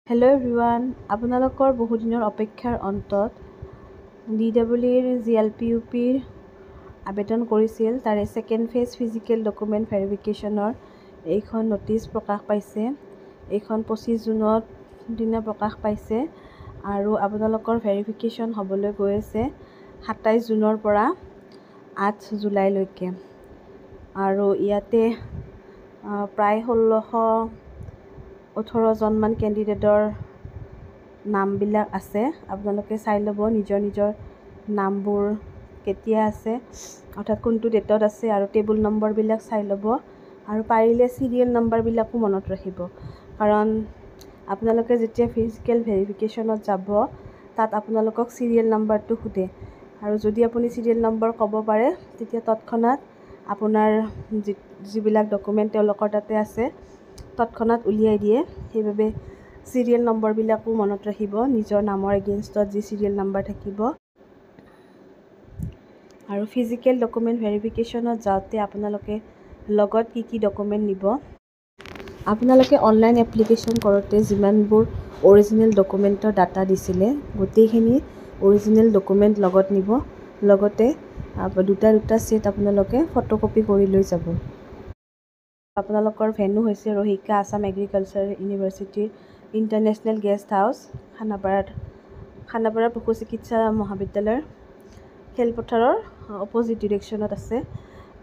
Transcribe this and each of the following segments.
Hello' everyone, আপোনালোকৰ বহুদিনৰ অপেক্ষাৰ অন্তত DEEৰ GLPUPৰ আবেদন কৰিছিল। তাৰে ছেকেণ্ড ফেজ ফিজিকেল ডকুমেণ্ট ভেৰিফিকেশ্যনৰ এইখন নটিচ প্ৰকাশ পাইছে। এইখন 25 জুনত দিনা প্ৰকাশ পাইছে আৰু আপোনালোকৰ ভেৰিফিকেশ্যন হ'বলৈ গৈ আছে 27 জুনৰ পৰা 8 জুলাইলৈকে। আৰু ইয়াতে প্ৰায় 1618জনমান কেণ্ডিডেটৰ নামবিলাক আছে। আপোনালোকে চাই ল'ব নিজৰ নামবোৰ কেতিয়া আছে, অৰ্থাৎ কোনটো ডেটত আছে, আৰু টেবুল নম্বৰবিলাক চাই ল'ব। আৰু পাৰিলে চিৰিয়েল নম্বৰবিলাকো মনত ৰাখিব, কাৰণ আপোনালোকে যেতিয়া ফিজিকেল ভেৰিফিকেশ্যনত যাব তাত আপোনালোকক চিৰিয়েল নম্বৰটো সোধে, আৰু যদি আপুনি চিৰিয়েল নম্বৰ ক'ব পাৰে তেতিয়া তৎক্ষণাত আপোনাৰ যিবিলাক ডকুমেণ্ট তেওঁলোকৰ তাতে আছে তৎক্ষণাত উলিয়াই দিয়ে। সেইবাবে চিৰিয়েল নম্বৰবিলাকো মনত ৰাখিব, নিজৰ নামৰ এগেইনষ্টত যি চিৰিয়েল নম্বৰ থাকিব। আৰু ফিজিকেল ডকুমেণ্ট ভেৰিফিকেশ্যনত যাওঁতে আপোনালোকে লগত কি ডকুমেণ্ট নিব। আপোনালোকে অনলাইন এপ্লিকেশ্যন কৰোঁতে যিমানবোৰ অৰিজিনেল ডকুমেণ্টৰ ডাটা দিছিলে গোটেইখিনি অৰিজিনেল ডকুমেণ্ট লগত নিব। লগতে দুটা ছেট আপোনালোকে ফটোকপি কৰি লৈ যাব। আপোনালোকৰ ভেন্যু হৈছে ৰহিকা আছাম এগ্ৰিকালচাৰেল ইউনিভাৰ্চিটিৰ ইণ্টাৰনেশ্যনেল গেষ্ট হাউচ, খানাপাৰা পশু চিকিৎসা মহাবিদ্যালয়ৰ খেলপথাৰৰ অপজিট ডিৰেকশ্যনত আছে।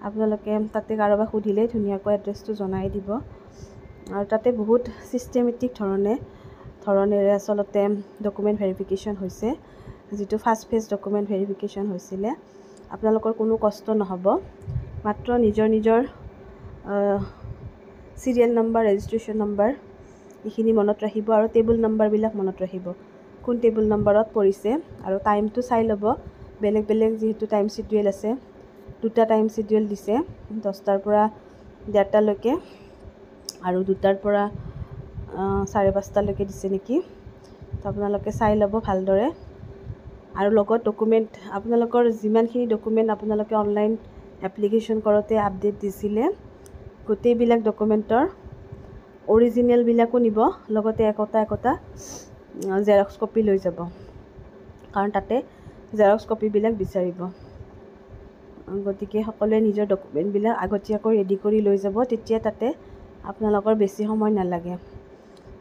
আপোনালোকে তাতে কাৰোবাক সুধিলেই ধুনীয়াকৈ এড্ৰেছটো জনাই দিব। আৰু তাতে বহুত ছিষ্টেমেটিক ধৰণেৰে আচলতে ডকুমেণ্ট ভেৰিফিকেশ্যন হৈছে। যিটো ফাৰ্ষ্ট ফেজ ডকুমেণ্ট ভেৰিফিকেশ্যন হৈছিলে, আপোনালোকৰ কোনো কষ্ট নহ'ব। মাত্ৰ নিজৰ চিৰিয়েল নম্বৰ, ৰেজিষ্ট্ৰেশ্যন নম্বৰ এইখিনি মনত ৰাখিব আৰু টেবুল নম্বৰবিলাক মনত ৰাখিব, কোন টেবুল নম্বৰত পৰিছে। আৰু টাইমটো চাই ল'ব, বেলেগ যিহেতু টাইম চিডিউল আছে, দুটা টাইম চিডিউল দিছে, 10টাৰ পৰা 1:30লৈকে আৰু 2টাৰ পৰা 5:30লৈকে দিছে নেকি। তো আপোনালোকে চাই ল'ব ভালদৰে। আৰু লগত ডকুমেণ্ট আপোনালোকৰ যিমানখিনি ডকুমেণ্ট আপোনালোকে অনলাইন এপ্লিকেশ্যন কৰোঁতে আপডেট দিছিলে গোটেইবিলাক ডকুমেণ্টৰ অৰিজিনেলবিলাকো নিব, লগতে একোটা জেৰক্স কপি লৈ যাব, কাৰণ তাতে জেৰক্স কপিবিলাক বিচাৰিব। গতিকে সকলোৱে নিজৰ ডকুমেণ্টবিলাক আগতীয়াকৈ ৰেডি কৰি লৈ যাব, তেতিয়া তাতে আপোনালোকৰ বেছি সময় নালাগে।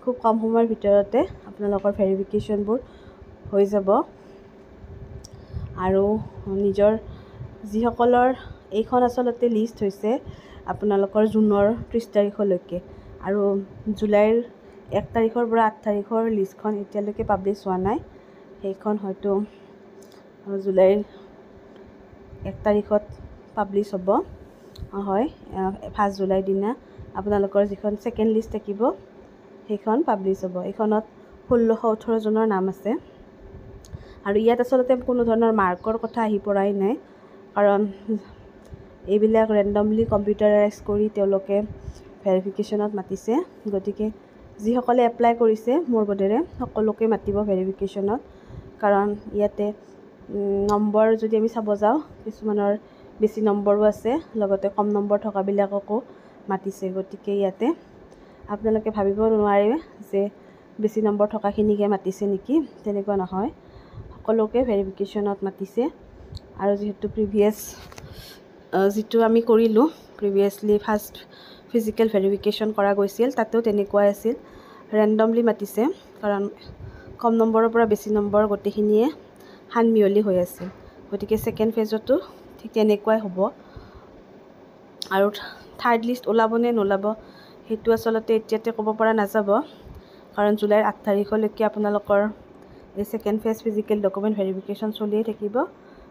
খুব কম সময়ৰ ভিতৰতে আপোনালোকৰ ভেৰিফিকেশ্যনবোৰ হৈ যাব। আৰু নিজৰ যিসকলৰ এইখন আচলতে লিষ্ট হৈছে আপোনালোকৰ জুনৰ 30 তাৰিখলৈকে, আৰু জুলাইৰ 1 তাৰিখৰ পৰা 8 তাৰিখৰ লিষ্টখন এতিয়ালৈকে পাব্লিছ হোৱা নাই। সেইখন হয়তো জুলাইৰ 1 তাৰিখত পাব্লিছ হ'ব। হয়, 1 জুলাইৰ দিনা আপোনালোকৰ যিখন ছেকেণ্ড লিষ্ট থাকিব সেইখন পাব্লিছ হ'ব। এইখনত 1618জনৰ নাম আছে। আৰু ইয়াত আচলতে কোনো ধৰণৰ মাৰ্কৰ কথা আহি পৰাই নাই, কাৰণ এইবিলাক ৰেণ্ডমলি কম্পিউটাৰাইজ কৰি তেওঁলোকে ভেৰিফিকেশ্যনত মাতিছে। গতিকে যিসকলে এপ্লাই কৰিছে মোৰ বোধেৰে সকলোকে মাতিব ভেৰিফিকেশ্যনত, কাৰণ ইয়াতে নম্বৰ যদি আমি চাব যাওঁ কিছুমানৰ বেছি নম্বৰো আছে, লগতে কম নম্বৰ থকাবিলাককো মাতিছে। গতিকে ইয়াতে আপোনালোকে ভাবিব নোৱাৰে যে বেছি নম্বৰ থকাখিনিকে মাতিছে নেকি, তেনেকুৱা নহয়, সকলোকে ভেৰিফিকেশ্যনত মাতিছে। আৰু যিহেতু যিটো আমি কৰিলোঁ প্ৰিভিয়াছলি ফাৰ্ষ্ট ফিজিকেল ভেৰিফিকেশ্যন কৰা গৈছিল, তাতেও তেনেকুৱাই আছিল, ৰেণ্ডমলি মাতিছে, কাৰণ কম নম্বৰৰ পৰা বেছি নম্বৰ গোটেইখিনিয়ে সানমিহলি হৈ আছিল। গতিকে ছেকেণ্ড ফেজতো ঠিক তেনেকুৱাই হ'ব। আৰু থাৰ্ড লিষ্ট ওলাব নে নোলাব সেইটো আচলতে এতিয়াতে ক'ব পৰা নাযাব, কাৰণ জুলাইৰ 8 তাৰিখলৈকে আপোনালোকৰ এই second phase physical document verification চলিয়েই থাকিব।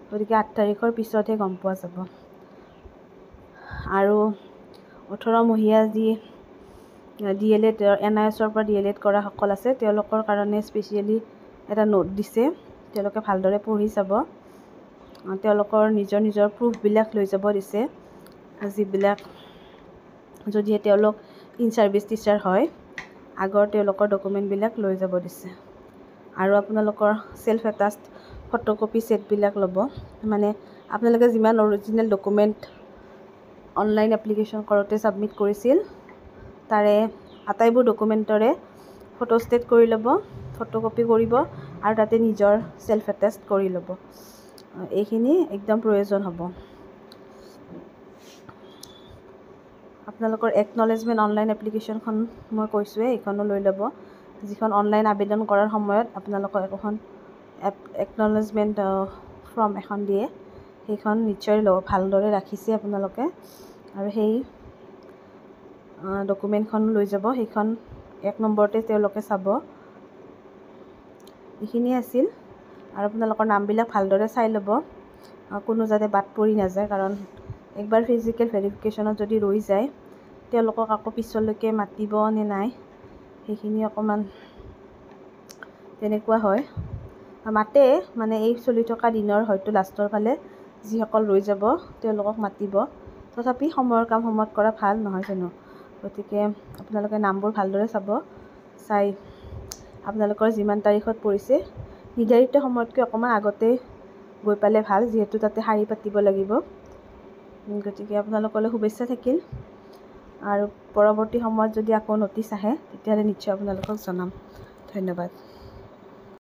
গতিকে 8 তাৰিখৰ পিছতহে গম পোৱা যাব। আৰু 18 মহীয়া যি DLED NISৰ পৰা DLED কৰাসকল আছে তেওঁলোকৰ কাৰণে স্পেচিয়েলি এটা নোট দিছে, তেওঁলোকে ভালদৰে পঢ়ি চাব। তেওঁলোকৰ নিজৰ প্ৰুফবিলাক লৈ যাব দিছে, যিবিলাক যদিহে তেওঁলোক ইন ছাৰ্ভিচ টিচাৰ হয় আগৰ তেওঁলোকৰ ডকুমেণ্টবিলাক লৈ যাব দিছে। আৰু আপোনালোকৰ ছেল্ফ এটাষ্ট ফটোকপি ছেটবিলাক ল'ব, মানে আপোনালোকে যিমান অৰিজিনেল ডকুমেণ্ট অনলাইন এপ্লিকেশ্যন কৰোঁতে ছাবমিট কৰিছিল তাৰে আটাইবোৰ ডকুমেণ্টৰে ফটোষ্টেট কৰি ল'ব, ফটোকপি কৰিব আৰু তাতে নিজৰ ছেল্ফ এটেষ্ট কৰি ল'ব। এইখিনি একদম প্ৰয়োজন হ'ব। আপোনালোকৰ একনলেজমেণ্ট অনলাইন এপ্লিকেশ্যনখন মই কৈছোঁৱে, এইখনো লৈ ল'ব। যিখন অনলাইন আবেদন কৰাৰ সময়ত আপোনালোকক এখন একনলেজমেণ্ট ফৰ্ম এখন দিয়ে, সেইখন নিশ্চয় ভালদৰে ৰাখিছে আপোনালোকে। আৰু সেই ডকুমেণ্টখন লৈ যাব, সেইখন 1 নম্বৰতে তেওঁলোকে চাব। এইখিনিয়ে আছিল। আৰু আপোনালোকৰ নামবিলাক ভালদৰে চাই ল'ব, কোনো যাতে বাদ পৰি নাযায়, কাৰণ একবাৰ ফিজিকেল ভেৰিফিকেশ্যনত যদি ৰৈ যায়, তেওঁলোকক আকৌ পিছলৈকে মাতিব নে নাই, সেইখিনি অকণমান তেনেকুৱা হয়। মাতে মানে এই চলি থকা দিনৰ হয়তো লাষ্টৰ ফালে যিসকল ৰৈ যাব তেওঁলোকক মাতিব। তথাপি সময়ৰ কাম সময়ত কৰা ভাল, নহয় জানো? গতিকে আপোনালোকে নামবোৰ ভালদৰে চাব, চাই আপোনালোকৰ যিমান তাৰিখত পৰিছে নিৰ্ধাৰিত সময়তকৈ অকণমান আগতে গৈ পালে ভাল, যিহেতু তাতে শাৰী পাতিব লাগিব। গতিকে আপোনালোকলৈ শুভেচ্ছা থাকিল। আৰু পৰৱৰ্তী সময়ত যদি আকৌ ন'টিছ আহে তেতিয়াহ'লে নিশ্চয় আপোনালোকক জনাম। ধন্যবাদ।